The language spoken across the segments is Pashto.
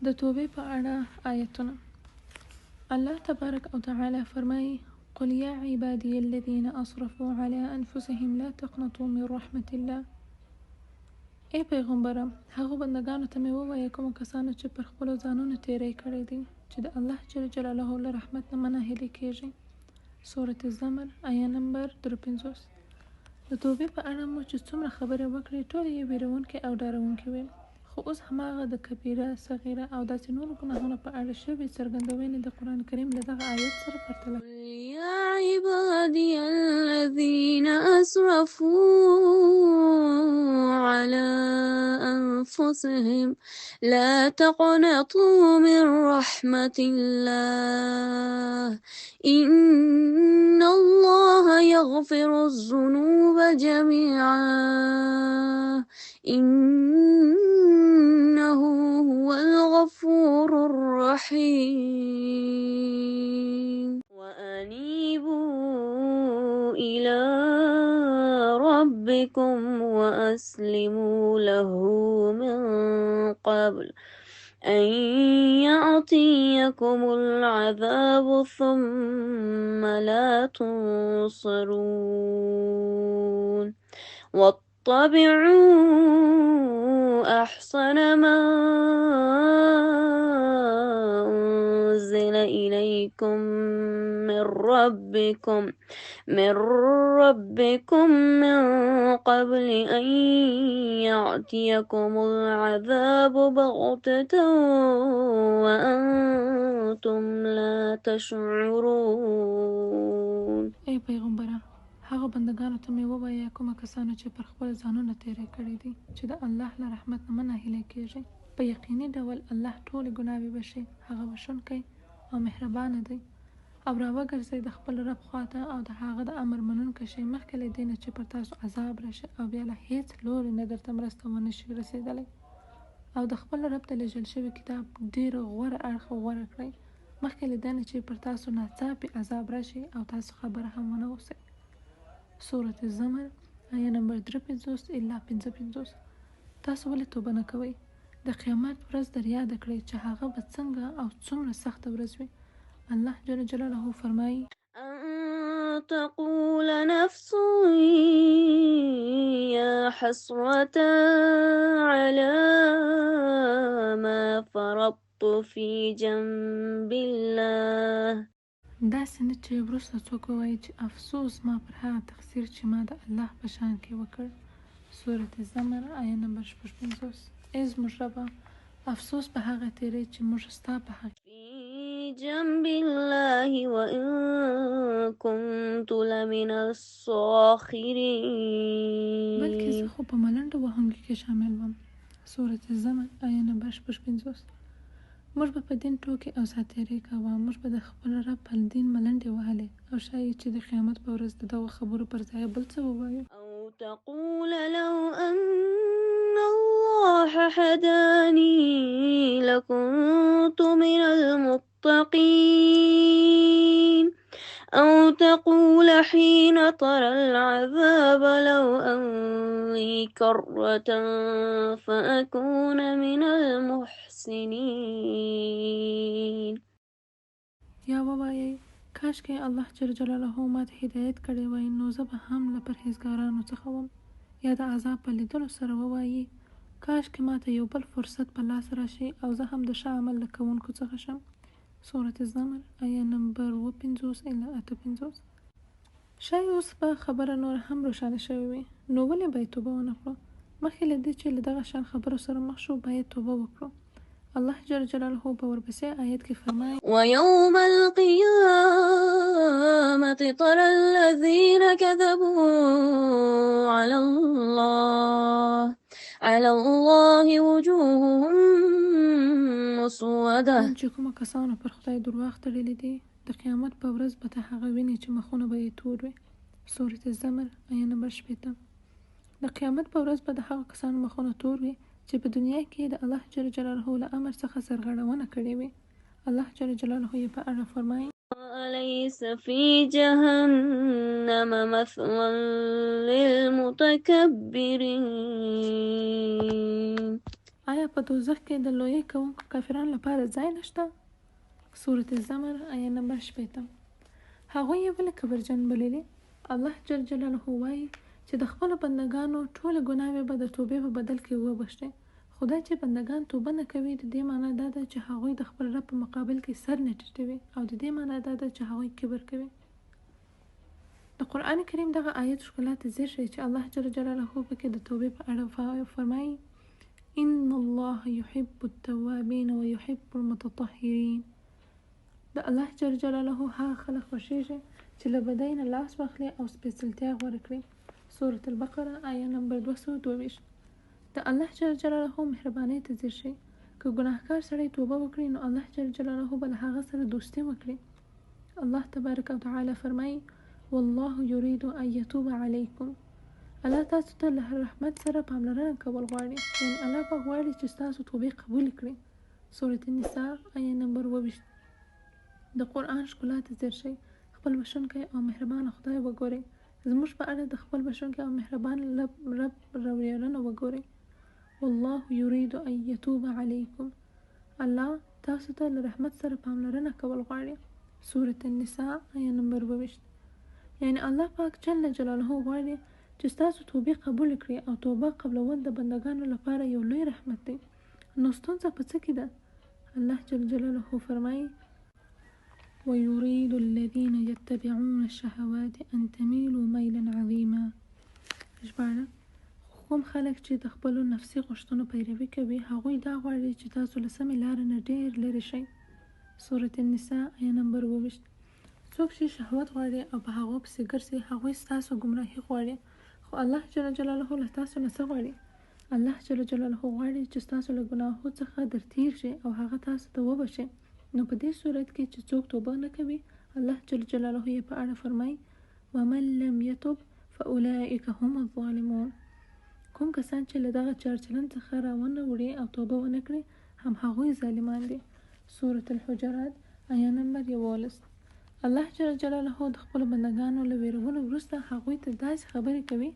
د توبې په اړه آیتونه. الله تبارک او تعالی فرمایي: قل یا عبادی الذین اسرفوا علی انفسهم لا تقنطوا من رحمت الله. ای پیغمبره، هغه بندگانو ته مې ووایه کومو کسانو چې پر خپلو ځانونو تیری کړی دی چې د الله جل جلاله له رحمت نه مه ناهیلي کیږئ. سورة الزمر آیه نمبر 53. د توبې په اړه مو چې څومره خبرې وکړې ټولې یې ویرونکې او ډارونکې وې، خو اوس هماغه د کبیره، صغیره او داسې نورو ګناهونو په اړه شوې څرګندونې د قرآن کریم له دغه آیت سره پرتله. یا عبادی الذین اسرفوا علی انفسهم لا تقنطوا من رحمت الله ان الله یغفر الذنوب جميعا إنه هو الغفور الرحيم وأنيبوا إلى ربكم وأسلموا له من قبل أن يأتيكم العذاب ثم لا تنصرون واتبعوا أحسن ما أنزل إليكم من ربكم من قبل أن يأتيكم العذاب بغتة وأنتم لا تشعرون. ای پیغمبره، هغه بندگانو ته مې ووایه کومه کسانو چې پر خپل ځانونه تیری کړی دي چې د الله له رحمت نه مه ناهیلي کیږئ. په یقیني ډول الله ټولې ګناوې بښي، هغه بښونکی او مهربانه دی. او راوګرځئ د خپل رب خواته او د هغه د امر منونکی شئ مخکې له دې نه چې پر تاسو عذاب راشي او بیا له هیڅ لوري نه درته مرسته ونه شي رسېدلی. او د خپل رب ته لېږل شوي کتاب ډېر غوره اړخ غوره کړئ مخکې له دې نه چې پر تاسو ناڅاپي عذاب راشي او تاسو خبره هم ونه اوسئ. سورة الزمر آیه نمبر 53 الا 55. تاسو ولې توبه نه کوئ؟ د قیامت ورځ در یاد کړئ چې هغه به څنګه او څومره سخته ورځ وي. الله جل جلاله فرمایي: أن تقول نفس يا حسرة على ما فرطت في جنب الله. داسې نه چې وروسته څوک ووایي چې افسوس ما پر هغه تقصیر چې ما د الله په شان کې وکړ. سورة الزمر آیه نمبر 55. ای زموږ ربه، افسوس په هغه تیری چې موږ ستا په حق في جنب الله وإن كنت لمن الصاخرين. بلکې زه خو په ملنډو وهونکو کې شامل وم. سورة الزمر آیه نمبر 55. موږ به په دین ټوکې او ساتیري کوه، موږ به د خپل رب په دین ملنډې وهلې او ښایي چې د قیامت په ورځ د دغو خبرو پر ځای بل څه ووایو. أو تقول لو أن الله هداني لكنت من المتقين. أو تقول حين ترى العذاب لو أن لي كرة فأكون من المحسنين. یا ووایئ کاشکې الله جل جلاله ما ته هدایت کړی وای نو زه به هم له پرهیزګارانو څخه وم. یا د عذاب په لیدلو سره ووایي کاشکې ما ته یو بل فرصت په لاس راشي او زه هم د ښه عمل له کوونکو څخه شم. سورة الزمر آیه نمبر 55 الی 58. ښایي اوس به خبره نور هم روښانه شوې وي. نو ولې باید توبه ونه کړو؟ مخکې له دې چې له دغه شان خبرو سره مخ شو باید توبه وکړو. الله جل جلاله په ورپسې آیت کې فرمایي: ويوم القيامة ترى الذين كذبوا على الله وجوههم مسودة. چې کومه کسانو پر خدای درواغ تړلي دي د قیامت په ورځ به ته هغه ویني چې مخونه به یې تور وي. سورة الزمر آیه نمبر 60. د قیامت په ورځ به د هغو کسانو مخونه تور وي چې په دنیا کې د الله جل جلاله له امر څخه سرغړونه کړې وي. الله جل جلاله یې په اړه فرمایي: أليس في جهنم مثوى للمتكبرين. آیا په دوزخ کې د لویې کوونکو کافرانو لپاره ځای نشته؟ سورة الزمر آیه نمبر 60. هغوی یې ولې کبرجن بللي؟ الله جل جلاله وایي چې د خپلو بندګانو ټولې ګناوې به د توبې په بدل کې وبښي. خدای چې بندگان توبه نه کوي، د دې معنی دا ده چې هغوی د خپل رب په مقابل کې سر نه ټیټوي، او د دې معنی دا ده چې هغوی کبر کوي. د قرآن کریم دغه آیت ښکلا ته ځیر شي چې الله جل جلاله پکې د توبې په اړه فرمایي: ان الله يحب التوابین ويحب المتطهرین. د الله جل جلاله هغه خلک خوښیږي چې له بدۍ نه لاس واخلي او سپېڅلتیا غوره کړي. سورة البقره آیه نمبر 222. د الله جل جلاله مهربانۍ ته ځیر شي. که ګناهکار سړی توبه وکړي نو الله جل جلاله به له هغه سره دوستي وکړي. الله تبارک وتعالی فرمایي: والله يريد ان يتوب عليكم. الله تاسو ته له رحمت سره پاملرنه کول غواړي، یعنی الله به غواړي چې تاسو توبې قبول کړي. سورة النساء آیه نمبر 22. د قرآن ښکلا ته ځیر شي. خپل بښونکی او مهربان خدای وګورئ. زموږ په اړه د خپل بښونکی او مهربان رب راویرونه وګورئ. والله يريد ان يتوب عليكم. الله تاسو ته له رحمت سره پاملرنه کول غواړي. سورة النساء آیه نمبر 22. یعنی الله پاک جل جلاله غواړي چې تاسو توبې قبول کړئ، او توبه قبلول د بندگانو لپاره یو لوی رحمت دی. نو ستونزه په څه کې ده؟ الله جل جلاله فرمایي: ويريد الذين يتبعون الشهوات ان تميلوا ميلا عظيما. ژباړه: کوم خلک چې د خپلو نفسي غوښتنو پیروي کوي، هغوی دا غواړي چې تاسو له سمې لارې نه ډېر لرې شئ. سورة النساء آیه نمبر 22. څوک چې شهوت غواړي او په هغو پسې ګرځي، هغوی ستاسو ګمراهي غواړي. خو الله جل جلاله له تاسو نه څه غواړي؟ الله جل جلاله غواړي چې تاسو له ګناهو څخه در تیر شي او هغه تاسو ته وبښي. نو په دې صورت کې چې څوک توبه نه کوي، الله جل جلاله یې په اړه فرمایي: ومن لم يتب فاولئک هم الظالمون. کوم کسان چې له دغه چارچلن څخه راونه وړي او توبه ونه کړي، هم هغوی ظالمان دي. سورة الحجرات آیه نمبر 11. الله جل جلاله د خپلو بندګانو له ویرولو وروسته هغوی ته داسې خبرې کوي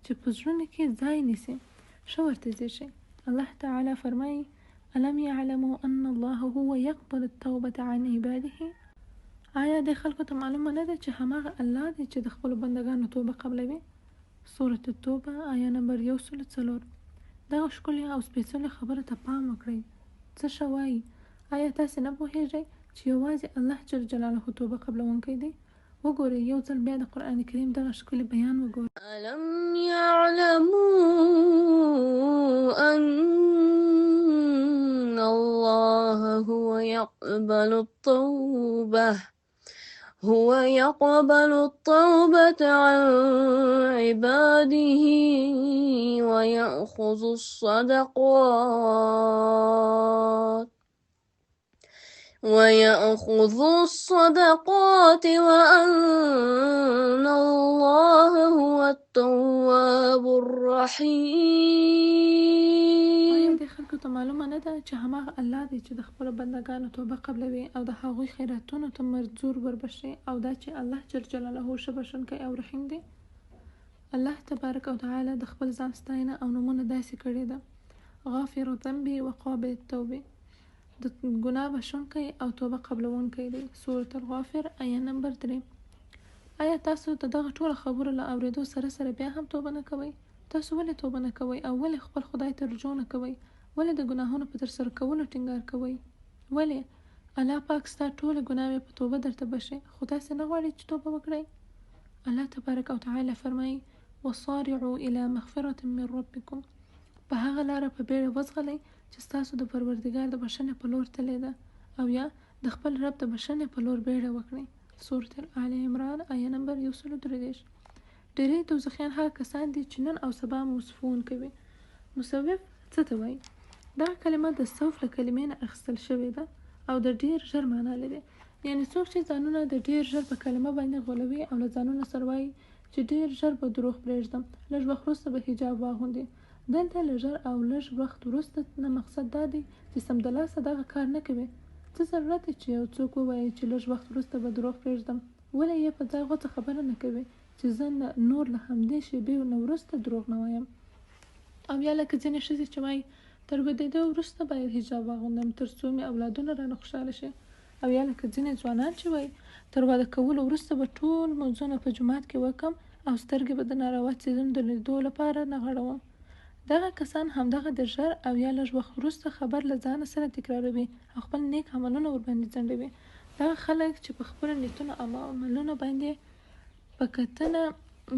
چې په زړونو کې ځای نیسي. ښه ورته ځیر شي. الله تعالی فرمایي: الم يعلموا ان الله هو يقبل التوبة عن عباده. آیا د خلکو ته معلومه نه ده چې هماغه الله دی چې د خپلو بندګانو توبه قبلوي؟ سورة التوبه آیه نمبر 104. دغه ښکلې او سپېڅلې خبرو ته پام وکړئ. څه ښه وایي؟ آیا تاسې نه پوهیږئ چې یوازې الله جل جلاله توبه قبلونکی دی؟ وګورئ، یو ځل بیا د قرآن کریم دغه ښکلی بیان وګورئ. ألم يعلموا أن الله هو يقبل التوبة عن عباده ويأخذ الصدقات وأن الله هو التواب الرحيم. آیا د خلکو ته معلومه نه ده چې هماغه الله دی چې د خپلو بندګانو توبه قبلوي او د هغوی خیراتونو ته مرزور وربښي، او دا چې الله جل جلاله ښه بښونکی او رحیم دی؟ الله تبارک وتعالی د خپل ځان ستاینه او نومونه داسې کړي ده: غافر الذنب وقابل التوبه. د ګناه بښونکی او توبه قبلونکی دی. سورة الغافر آیه نمبر 3. آیا تاسو د دغه ټولو خبرو له اورېدو سره بیا هم توبه نه کوئ؟ تاسو ولې توبه نه کوئ او ولې خپل خدای ته رجوع نه کوئ؟ ولې د ګناهونو په ترسره کولو ټینګار کوئ؟ ولې؟ الله پاک ستا ټولې ګناوې په توبه درته بښي، خو تاسې نه غواړئ چې توبه وکړئ. الله تبارک وتعالی فرمایي: وصارعوا الى مغفرة من ربکم. په هغه لاره په بیړه وځغلئ چې ستاسو د پروردګار د بښنې په لور تللې ده، او یا د خپل رب د بښنې په لور بیړه وکړئ. سورة آل عمران آیه نمبر 133. ډېری دوزخیان هغه کسان دي چې نن او سبا مصفون کوي. مصوف څه ته وایي؟ دغه کلمه د صوف له کلمې نه اخیستل شوې ده او د ډېر ژر معنا لري. یعنی څوک چې ځانونه د ډېر ژر په کلمه باندې غولوي او له ځانونه سره وایي چې ډېر ژر به دروغ پرېږدم، لږ وخت وروسته به حجاب واغوندي. دلته له ژر او لږ وخت وروسته نه مقصد دا دی چې سمدلاسه دغه کار نه کوي. څه ضرورت دی چې یو څوک ووایي چې لږ وخت وروسته به دروغ پرېږدم، ولې یې په دغه څه خبره نه کوي چې زه نور له همدې شېبې نه وروسته دروغ نه وایم؟ او یا لکه ځینې ښځې چې وایي تر بدېدو وروسته باید حجاب واغوندم تر څو مې اولادونه رانه خوشحاله شي. او یا لکه ځینې ځوانان چې وایي تر واده کولو وروسته به ټول لمونځونه په جومات کې وکم او سترګې به د ناروا څیزونو د لیدو لپاره نه غړوم. دغه کسان همدغه د ژر او یا لږ وخت وروسته خبر له ځانه سره تکراروي او خپل نیک عملونه ورباندې ځنډوي. دغه خلک چې په خپلو نیتونو او عملونو باندې په کتنه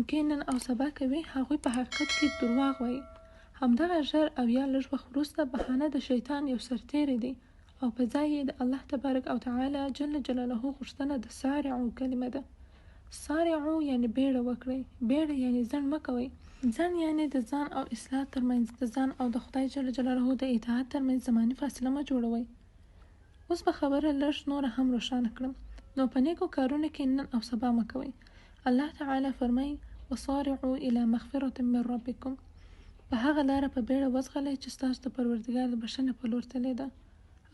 کې نن او سبا کوي، هغوی په حقیقت کې درواغ وایي. همدغه ژر او یا لږ وخت وروسته بهانه د شیطان یو سرتیری دی او په ځای یې د الله تبارک او تعالی جل جلاله غوښتنه د سارعو کلمه ده. سارعو یعنی بیړه وکړئ، بیړه یعنی ځنډ مه کوئ. ځنډ یعنی د ځان او اصلاح ترمنځ، د ځان او د خدای جل جلاله د اطاعت ترمنځ زماني فاصله مه جوړوئ. اوس به خبره لږ نوره هم روښانه کړم. نو په نیکو کارونو کې نن او سبا مه کوئ. الله تعالی فرمایي وصارعوا الى مغفرة من ربکم، په هغه لاره په بیړه وځغلئ چې ستاسو د پروردګار د بښنې په لور تللې ده،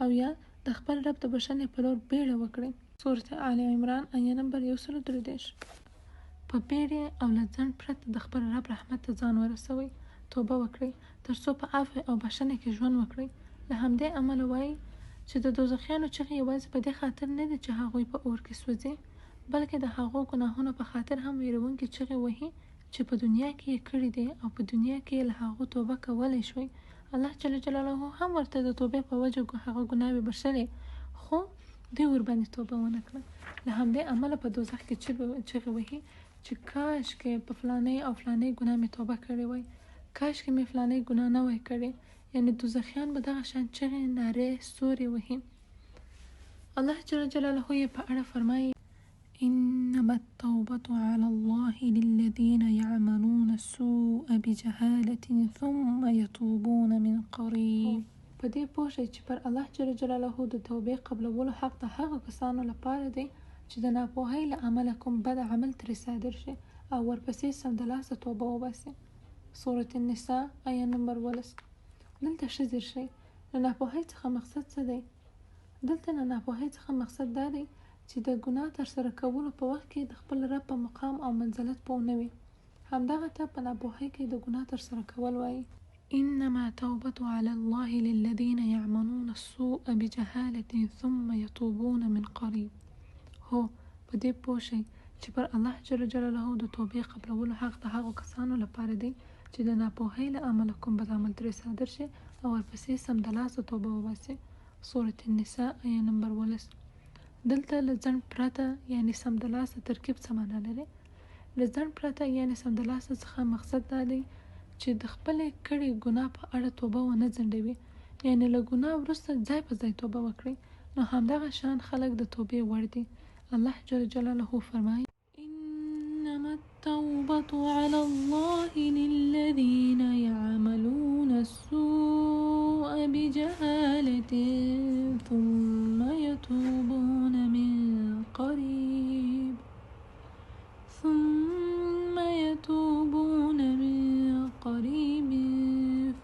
او یا د خپل رب د بښنې په لور بیړه وکړئ. سورة آل عمران آیه نمبر 133. په بیړې او له ځنډ پرته د خپل رب رحمت ته ځان ورسوئ. توبه وکړئ تر څو په عفو او بښنې کې ژوند وکړئ. له همدې امله وایي چې د دوزخیانو چغې یوازې په دې خاطر نه دي چې هغوی په اور کې سوځي، بلکې د هغو ګناهونو په خاطر هم ویرونکې چغې وهي چې په دنیا کې یې کړي دي او په دنیا کې له هغو توبه کولی شوي. الله جل جلاله هم ورته د توبې په وجه هغه ګناوې بښلې، خو دوی ورباندې توبه ونه کړه. له همدې امله په دوزخ کې چغې وهي چې کاش کې په فلانۍ او فلانۍ ګناه مې توبه کړې وای، کاش کې مې فلانۍ ګناه نه وای کړې. یعنی دوزخیان به دغه شان چغې، نارې، سورې وهي. الله جل جلاله یې په اړه فرمایي انما التوبة على الله للذين يعملون السوء بجهالة ثم يتوبون من قريب. په دې پوه شئ چې پر الله جل جلاله د توبې قبلولو حق د هغه کسانو لپاره دی چې د ناپوهۍ له امله کوم بد عمل ترې صادر شي او ورپسې سمدلاسه توبه وباسي. سورة النساء آیه نمبر 12. دلته ښه ځیر شئ، له ناپوهۍ څخه مقصد څه دی؟ دلته له ناپوهۍ څخه مقصد دا دی چې د ګناه ترسره کولو په وخت کې د خپل رب په مقام او منزلت پوه نه وي. همدغه ته په ناپوهۍ کې د ګناه ترسره کول وایي. انما توبة على الله للذين يعملون السوء بجهالة ثم يتوبون من قريب. هو په دې پوه شئ چې پر الله جل جلاله د توبې قبلولو حق د هغو کسانو لپاره دی چې د ناپوهۍ له امله کوم بد عمل ترې صادر شي او ورپسې سمدلاسه توبه وباسي. سورة النساء آیه نمبر 12. دلته له ځنډ پرته یعنی سمدلاسه ترکیب څه معنا لري؟ له ځنډ پرته یعنی سمدلاسه څخه مقصد دا دی چې د خپلې کړې ګناه په اړه توبه ونه ځنډوي، یعنی له ګناه وروسته ځای په ځای توبه وکړي. نو همدغه شان خلک د توبې وړ دي. الله جل جلاله فرمایي انما التوبة على الله للذين يعملون السوء بجهالة ثم يتوبون من قريب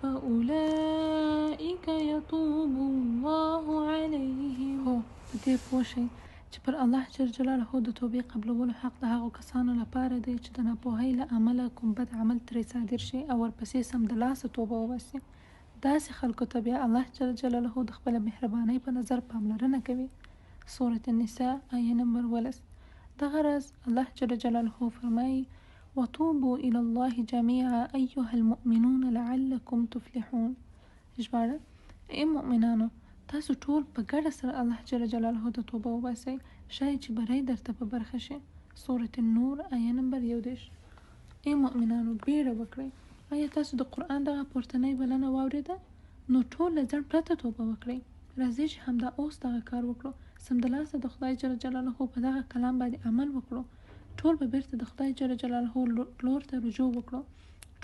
فأولئك يتوب الله عليهم. هو دې پوه شئ چې پر الله جل جلاله د توبې قبلولو حق د هغو کسانو لپاره دی چې د ناپوهۍ له امله کوم بد عمل ترې صادر شي او ورپسې سمدلاسه توبه وباسي. داسې خلکو ته بیا الله جل جلاله د خپل مهربانۍ په نظر پاملرنه کوي. سورة النساء آیه نمبر 12. دغه راز الله جل جلاله فرمایي وتوبوا الى الله جميعا ايها المؤمنون لعلكم تفلحون. ژباړه: ای مؤمنانو، تاسو ټول په ګډه سره الله جل جلاله د توبه وباسئ، شاید چې بری درته په برخه شي. سورة النور آیه نمبر 11. ای مؤمنانو، بیړه وکړئ. آیا تاسو د قرآن دغه پورتنۍ بلنه واورېده؟ نو ټول له ځنډ پرته توبه وکړئ. راځئ چې همدا اوس دغه کار وکړو. سمدلاسه د خدای جل جلاله په دغه کلام باندې عمل وکړو. ټول به بیرته د خدای جل جلاله لور ته رجوع وکړو.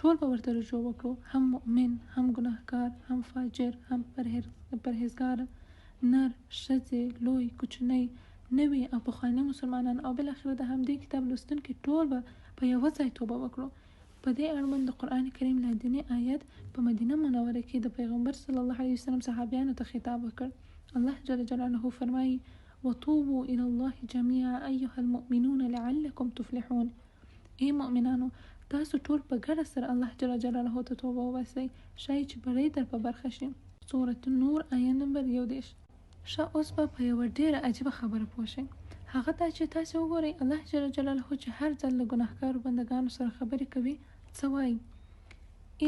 ټول به ورته رجوع وکړو، هم مؤمن، هم ګناهکار، هم فاجر، هم پرهیزګار، نر، ښځې، لوی، کوچنی، نوي او پخواني مسلمانان او بالاخره د همدې کتاب لوستونکي ټول به په یوه ځای توبه وکړو. په دې اړوند د قرآن کریم لاندینی آیت په مدینه منوره کې د پیغمبر صلی الله علیه وسلم صحابیانو ته خطاب وکړ. الله جل جلاله فرمایي وتوبوا الى الله جميعا ايها المؤمنون لعلكم تفلحون. ای مؤمنانو، تاسو ټول په ګډه سره الله جل جلاله ته توبه وباسئ شاید چې بری در په برخه شي. سورة نور آیه نمبر 11. ښه اوس به په یوه ډېره عجیبه خبره پوه شئ. هغه دا چې تاسې وګورئ الله جل جلاله چې هر ځل له ګناهکارو بندګانو سره خبرې کوي څه وایي؟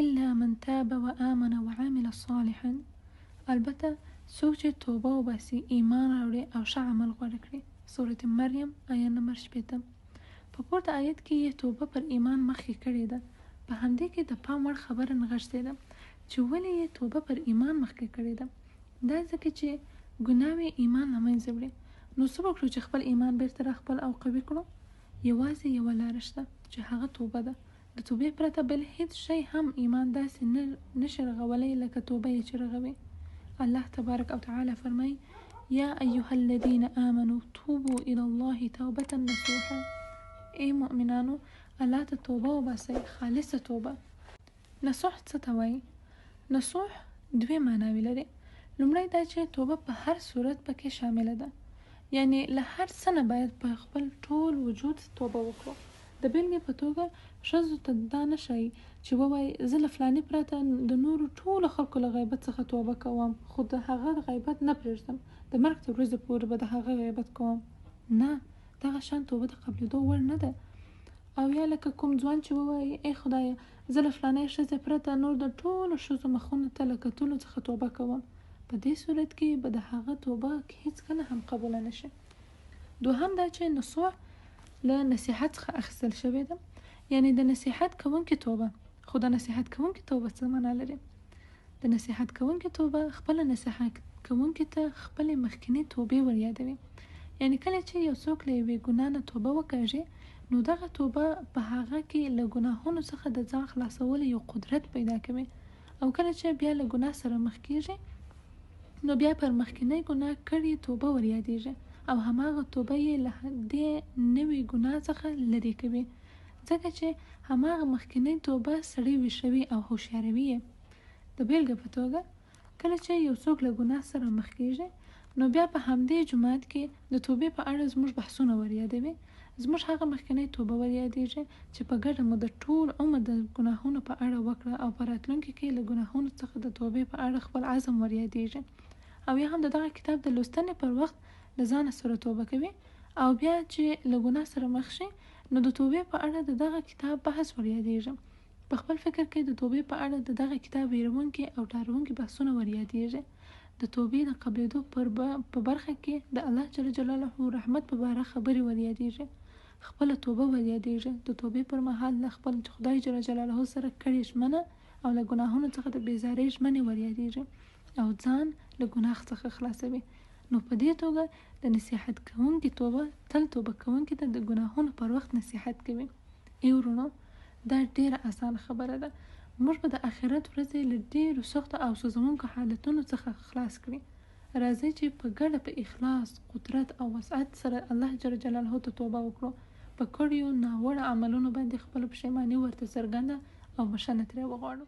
الا من تاب و آمن و عمل صالحا. البته څوک چې توبه وباسي ایمان راوړي او ښه عمل غوره کړي. سورة مریم آیه نمبر 8. په پورته آیت کې یې توبه پر ایمان مخکې کړې ده. په همدې کې د پام وړ خبره نغښتې ده چې ولې یې توبه پر ایمان مخکې کړې ده. دا ځکه چې ګناوې ایمان له منځه وړي. نو څه وکړو چې خپل ایمان بیرته راخپل او قوي کړو؟ یوازې یوه لاره شته چې هغه توبه ده. د توبې پرته بل هیڅ شی هم ایمان داسې نشي رغولی لکه توبه یې چې رغوي. الله تبارک او تعالی فرمایي یا ایها الذین آمنوا توبوا الی الله توبة نصوحا. ای مؤمنانو الله ته توبه وباسئ، خالصه توبه. نصوح څه ته وایي؟ نصوح دوې معناوې لري. لومړی دا چې توبه په هر صورت پکې شامله ده، یعنی له هر څه نه باید په خپل ټول وجود توبه وکړو. د بیلګې په توګه ښځو ته دا نه ښایي چې ووایي زه له فلاني پرته د نورو ټولو خلکو له غیبت څخه توبه کوم، خو د هغه د غیبت نه پرېږدم، د مرګ تر ورځې پورې به د هغه غیبت کوم. نه، دغه شان توبه د قبلېدو وړ نه ده. او یا لکه کوم ځوان چې ووایي ای خدایه زه له فلانۍ ښځې پرته نور د ټولو ښځو مخونو ته له کتلو څخه توبه کوم. په دې صورت کې به د هغه توبه هیڅکله هم قبوله نشي. دوهم دا چې نصوح له نصیحت څخه اخیستل شوې ده، یعنی د نصیحت کوونکې توبه. خو د نصیحت کوونکې توبه څه معنا لري؟ د نصیحت کوونکې توبه خپله نصیحت کوونکې ته خپلې مخکینۍ توبې ور یادوي. یعنی کله چې یو څوک له یوې ګناه نه توبه وکړي نو دغه توبه په هغه کې له ګناهونو څخه د ځان خلاصولو یو قدرت پیدا کوي. او کله چې بیا له ګناه سره مخ کېږي نو بیا پر مخکینۍ ګناه کړې توبه ور یادېږي او هماغه توبه یې له دې نوې ګناه څخه لرې کوي، ځکه چې هماغه مخکینۍ توبه سړی ویښوي او هوښیاروي یې. د بیلګې په توګه کله چې یو څوک له ګناه سره مخ کېږي نو بیا په همدې جماعت کې د توبې په اړه زموږ بحثونه ور یادوي، زموږ هغه مخکینۍ توبه ور یادېږي چې په ګډه مو د ټول عمر د ګناهونو په اړه وکړه او په راتلونکي کې له ګناهونو څخه د توبې په اړه خپل عزم ور یادېږي. او یا هم د دغه کتاب د لوستنې پر وخت له ځانه سره توبه کوي او بیا چې له ګناه سره مخ شي نو د توبې په اړه د دغه کتاب بحث ور یادېږي. په خپل فکر کې د توبې په اړه د دغه کتاب ویرونکي او ډارونکي بحثونه ور یادېږي. د توبې د قبلېدو په برخه کې د الله جل جلاله رحمت په باره خبرې ور یادېږي. خپله توبه ور یادېږي. د توبې پر مهال له خپل خدای جل جلاله سره کړې ژمنه او له ګناهونو څخه د بیزارۍ ژمنې ور یادېږي او ځان له ګناه څخه خلاصوي. نو په دې توګه د نصیحت کوونکي توبه تل توبه کوونکي ته د ګناهونو پر وخت نصیحت کوي. ای ورونو دا ډیره اسانه خبره ده. موږ به د آخرت ورځې له ډیرو سختو او سوځونکو حالتونو څخه خلاص کړي. راځئ چې په ګډه په اخلاص، قدرت او وسعت سره الله جل جلاله ته توبه وکړو. په کړیو ناوړه عملونو باندې خپل پښیماني ورته څرګنده او بښنه ترې وغواړو.